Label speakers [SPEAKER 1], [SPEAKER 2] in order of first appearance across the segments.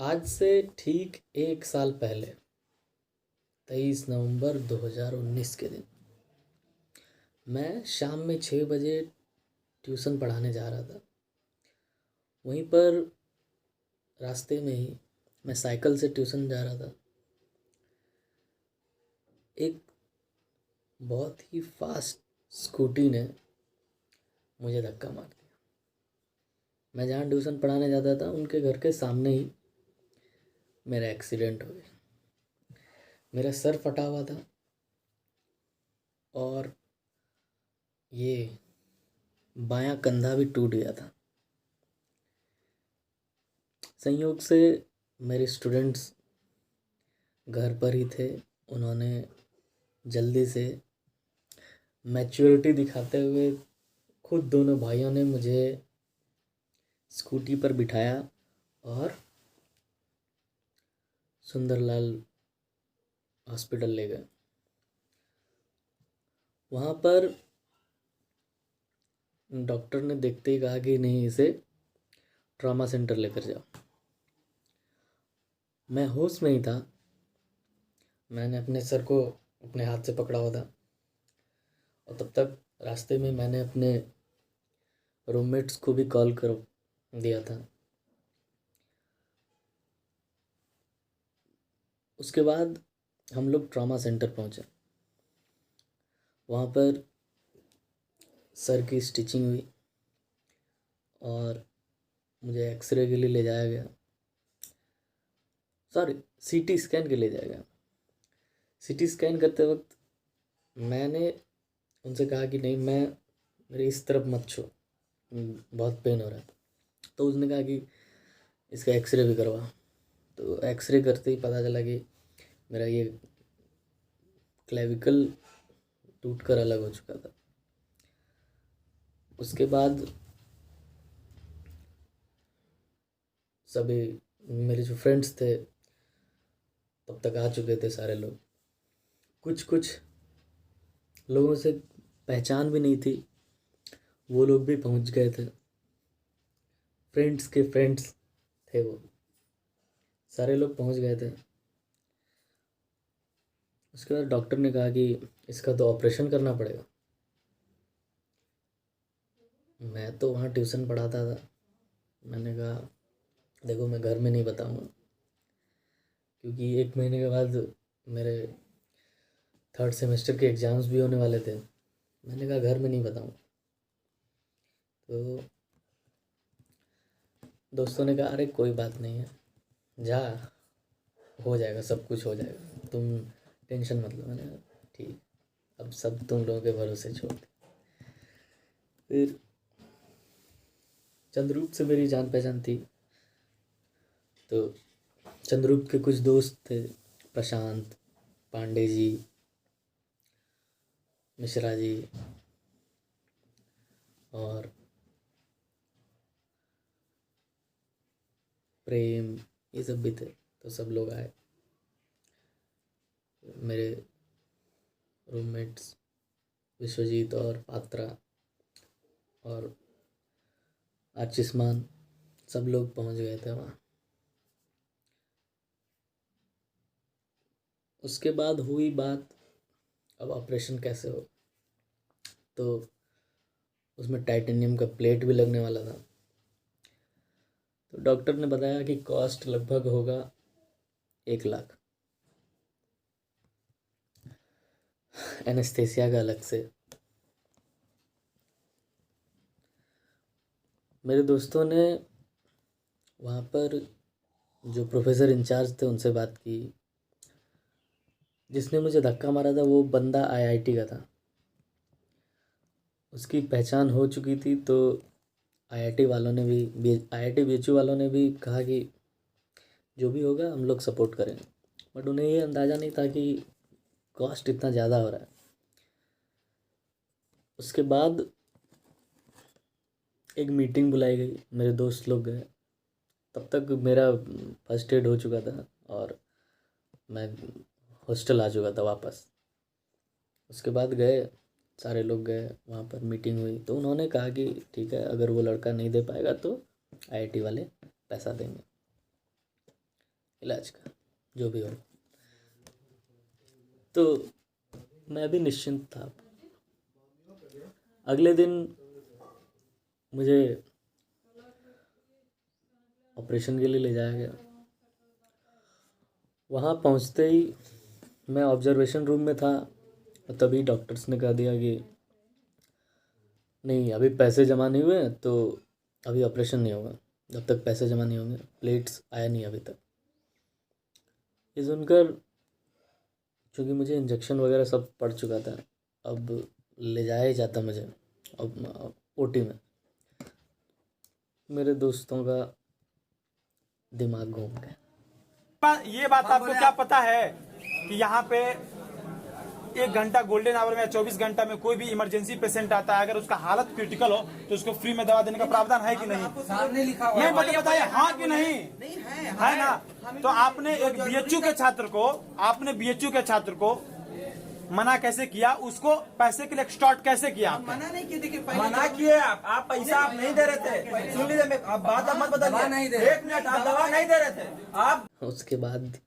[SPEAKER 1] आज से ठीक 1 साल पहले 23 नवंबर 2019 के दिन मैं शाम में 6 बजे ट्यूशन पढ़ाने जा रहा था। वहीं पर रास्ते में ही मैं साइकिल से ट्यूशन जा रहा था। एक बहुत ही फास्ट स्कूटी ने मुझे धक्का मार दिया। मैं जहाँ ट्यूशन पढ़ाने जाता था उनके घर के सामने ही मेरा एक्सीडेंट हो गया। मेरा सर फटा हुआ था और ये बायां कंधा भी टूट गया था। संयोग से मेरे स्टूडेंट्स घर पर ही थे। उन्होंने जल्दी से मैच्योरिटी दिखाते हुए खुद दोनों भाइयों ने मुझे स्कूटी पर बिठाया और सुंदरलाल हॉस्पिटल ले गए। वहाँ पर डॉक्टर ने देखते ही कहा कि नहीं, इसे ट्रॉमा सेंटर लेकर जाओ। मैं होश में ही था। मैंने अपने सर को अपने हाथ से पकड़ा हुआ था और तब तक रास्ते में मैंने अपने रूममेट्स को भी कॉल कर दिया था। उसके बाद हम लोग ट्रॉमा सेंटर पहुँचे। वहाँ पर सर की स्टिचिंग हुई और मुझे एक्सरे के लिए ले जाया गया। सॉरी, सीटी स्कैन के लिए जाया गया। सीटी स्कैन करते वक्त मैंने उनसे कहा कि नहीं, मैं मेरे इस तरफ मत छो, बहुत पेन हो रहा था। तो उसने कहा कि इसका एक्सरे भी करवा। तो एक्सरे करते ही पता चला कि मेरा ये क्लेविकल टूट कर अलग हो चुका था। उसके बाद सभी मेरे जो फ्रेंड्स थे तब तक आ चुके थे। सारे लोग, कुछ कुछ लोगों से पहचान भी नहीं थी, वो लोग भी पहुंच गए थे। फ्रेंड्स के फ्रेंड्स थे, वो सारे लोग पहुंच गए थे। उसके बाद डॉक्टर ने कहा कि इसका तो ऑपरेशन करना पड़ेगा। मैं तो वहाँ ट्यूशन पढ़ाता था। मैंने कहा देखो, मैं घर में नहीं बताऊँगा, क्योंकि 1 महीने के बाद मेरे 3rd सेमेस्टर के एग्ज़ाम्स भी होने वाले थे। मैंने कहा घर में नहीं बताऊँगा। तो दोस्तों ने कहा अरे कोई बात नहीं है, जा, हो जाएगा, सब कुछ हो जाएगा, तुम टेंशन मत लो। मैंने कहा ठीक, अब सब तुम लोगों के भरोसे छोड़ दे। फिर चंद्ररूप से मेरी जान पहचान थी, तो चंद्ररूप के कुछ दोस्त थे, प्रशांत, पांडे जी, मिश्रा जी और प्रेम, ये सब भी थे। तो सब लोग आए। मेरे रूममेट्स विश्वजीत और पात्रा और आर्चिस्मान, सब लोग पहुंच गए थे वहाँ। उसके बाद हुई बात, अब ऑपरेशन कैसे हो। तो उसमें टाइटेनियम का प्लेट भी लगने वाला था। तो डॉक्टर ने बताया कि कॉस्ट लगभग होगा 1 लाख, एनेस्थेसिया का अलग से। मेरे दोस्तों ने वहाँ पर जो प्रोफेसर इंचार्ज थे उनसे बात की। जिसने मुझे धक्का मारा था वो बंदा आईआईटी का था, उसकी पहचान हो चुकी थी। तो आईआईटी वालों ने भी, आईआईटी बीएचयू वालों ने भी कहा कि जो भी होगा हम लोग सपोर्ट करेंगे। बट उन्हें ये अंदाज़ा नहीं था कि कॉस्ट इतना ज़्यादा हो रहा है। उसके बाद एक मीटिंग बुलाई गई, मेरे दोस्त लोग गए। तब तक मेरा फर्स्ट एड हो चुका था और मैं हॉस्टल आ चुका था वापस। उसके बाद गए, सारे लोग गए, वहाँ पर मीटिंग हुई। तो उन्होंने कहा कि ठीक है, अगर वो लड़का नहीं दे पाएगा तो आईआईटी वाले पैसा देंगे। इलाज का, जो भी हो। तो मैं भी निश्चिंत था। अगले दिन मुझे ऑपरेशन के लिए ले जाया गया। वहाँ पहुँचते ही मैं ऑब्जर्वेशन रूम में था, और तभी डॉक्टर्स ने कह दिया कि नहीं, अभी पैसे जमा नहीं हुए हैं तो अभी ऑपरेशन नहीं होगा, जब तक पैसे जमा नहीं होंगे। प्लेट्स आया नहीं अभी तक। ये सुनकर, चूँकि मुझे इंजेक्शन वगैरह सब पड़ चुका था, अब ले जाया ही जाता मुझे अब ओटी में। मेरे दोस्तों का दिमाग घूम गया।
[SPEAKER 2] ये बात आपको क्या पता है कि यहाँ पे 1 घंटा गोल्डन आवर में 24 घंटा में कोई भी इमरजेंसी पेशेंट आता है, अगर उसका हालत क्रिटिकल हो तो उसको फ्री में दवा देने का प्रावधान है कि नहीं?
[SPEAKER 3] सामने लिखा हुआ
[SPEAKER 2] नहीं, बताइए हाँ कि नहीं? है ना? तो आपने एक बीएचयू के छात्र को मना कैसे किया? उसको पैसे के लिए एक्सटॉर्ट कैसे किया?
[SPEAKER 3] मना नहीं किया। देखिए,
[SPEAKER 4] मना किए आप पैसा आप नहीं दे रहे थे। सुन लीजिए, आप बात मत बताइए।
[SPEAKER 3] नहीं दे रहे।
[SPEAKER 4] 1 मिनट, आप दवा नहीं दे रहे थे आप।
[SPEAKER 1] उसके बाद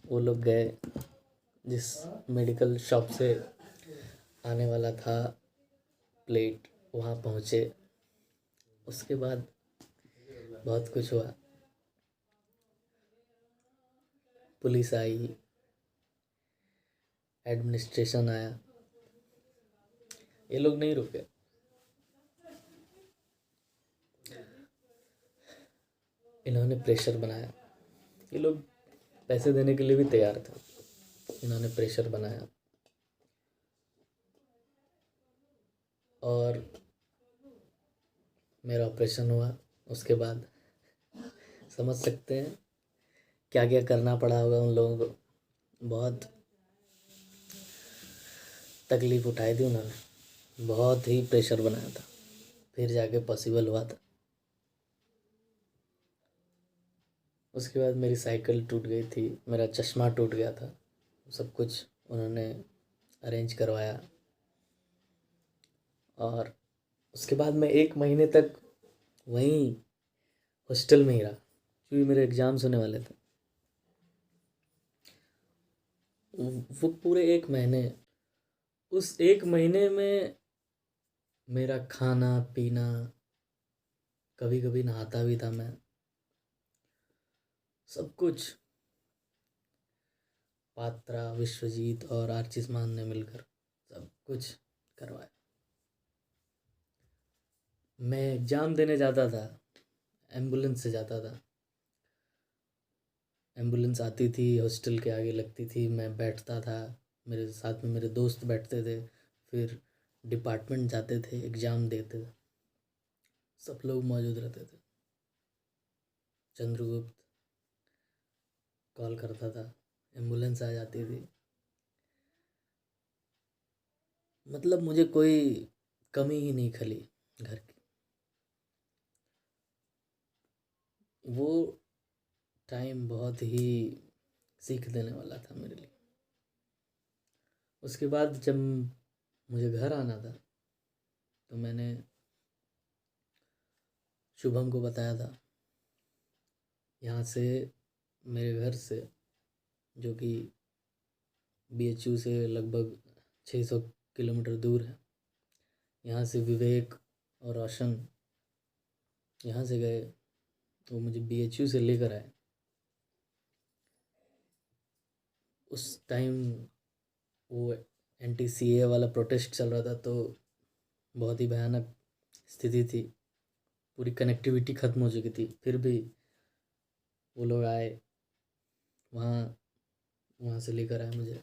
[SPEAKER 1] वो लोग गए, जिस मेडिकल शॉप से आने वाला था प्लेट, वहाँ पहुँचे। उसके बाद बहुत कुछ हुआ। पुलिस आई, एडमिनिस्ट्रेशन आया, ये लोग नहीं रुके। इन्होंने प्रेशर बनाया। ये लोग पैसे देने के लिए भी तैयार थे। इन्होंने प्रेशर बनाया और मेरा ऑपरेशन हुआ। उसके बाद समझ सकते हैं क्या क्या करना पड़ा होगा उन लोगों को। बहुत तकलीफ़ उठाई थी उन्होंने, बहुत ही प्रेशर बनाया था, फिर जाके पॉसिबल हुआ था। उसके बाद मेरी साइकिल टूट गई थी, मेरा चश्मा टूट गया था। सब कुछ उन्होंने अरेंज करवाया। और उसके बाद मैं 1 महीने तक वहीं हॉस्टल में ही रहा, क्योंकि मेरे एग्ज़ाम्स होने वाले थे। वो पूरे 1 महीने, उस 1 महीने में मेरा खाना पीना, कभी कभी नहाता भी था मैं, सब कुछ पात्रा, विश्वजीत और आर्चिस मान ने मिलकर सब कुछ करवाया। मैं एग्ज़ाम देने जाता था, एम्बुलेंस से जाता था। एम्बुलेंस आती थी, हॉस्टल के आगे लगती थी, मैं बैठता था, मेरे साथ में मेरे दोस्त बैठते थे। फिर डिपार्टमेंट जाते थे, एग्ज़ाम देते थे, सब लोग मौजूद रहते थे। चंद्रगुप्त कॉल करता था, एम्बुलेंस आ जाती थी। मतलब मुझे कोई कमी ही नहीं खली घर की। वो टाइम बहुत ही सीख देने वाला था मेरे लिए। उसके बाद जब मुझे घर आना था तो मैंने शुभम को बताया था। यहाँ से, मेरे घर से, जो कि बीएचयू से लगभग 600 किलोमीटर दूर है, यहाँ से विवेक और रोशन यहाँ से गए, वो मुझे बीएचयू से लेकर आए। उस टाइम वो एंटी-सीएए वाला प्रोटेस्ट चल रहा था, तो बहुत ही भयानक स्थिति थी, पूरी कनेक्टिविटी ख़त्म हो चुकी थी। फिर भी वो लोग आए, वहाँ से लेकर आए मुझे।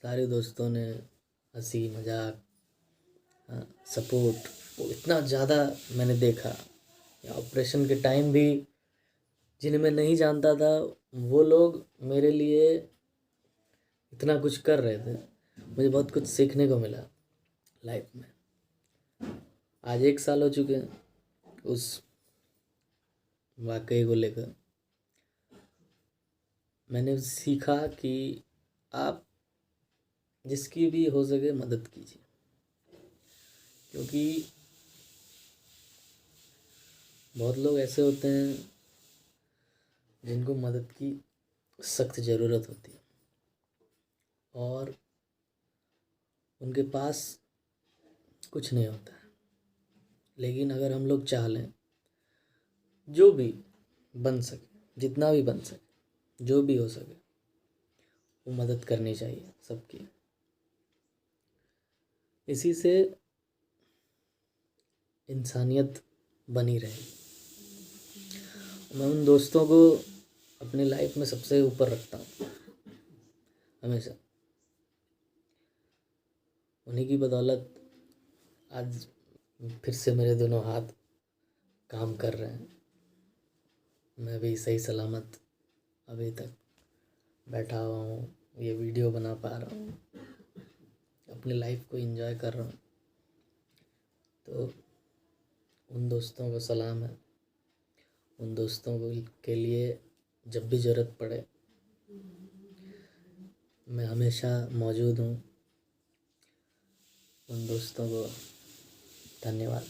[SPEAKER 1] सारे दोस्तों ने हंसी मजाक, सपोर्ट, वो इतना ज़्यादा मैंने देखा। ऑपरेशन के टाइम भी जिन्हें मैं नहीं जानता था, वो लोग मेरे लिए इतना कुछ कर रहे थे। मुझे बहुत कुछ सीखने को मिला लाइफ में। आज 1 साल हो चुके हैं उस वाकई को लेकर। मैंने सीखा कि आप जिसकी भी हो सके मदद कीजिए, क्योंकि बहुत लोग ऐसे होते हैं जिनको मदद की सख्त ज़रूरत होती है और उनके पास कुछ नहीं होता है। लेकिन अगर हम लोग चाह लें, जो भी बन सके, जितना भी बन सके, जो भी हो सके, वो मदद करनी चाहिए सबकी। इसी से इंसानियत बनी रहे। मैं उन दोस्तों को अपनी लाइफ में सबसे ऊपर रखता हूँ हमेशा। उन्हीं की बदौलत आज फिर से मेरे दोनों हाथ काम कर रहे हैं। मैं भी सही सलामत अभी तक बैठा हुआ हूँ, ये वीडियो बना पा रहा हूँ, अपनी लाइफ को एंजॉय कर रहा हूँ। तो उन दोस्तों को सलाम है। उन दोस्तों को के लिए जब भी ज़रूरत पड़े मैं हमेशा मौजूद हूँ। उन दोस्तों को धन्यवाद।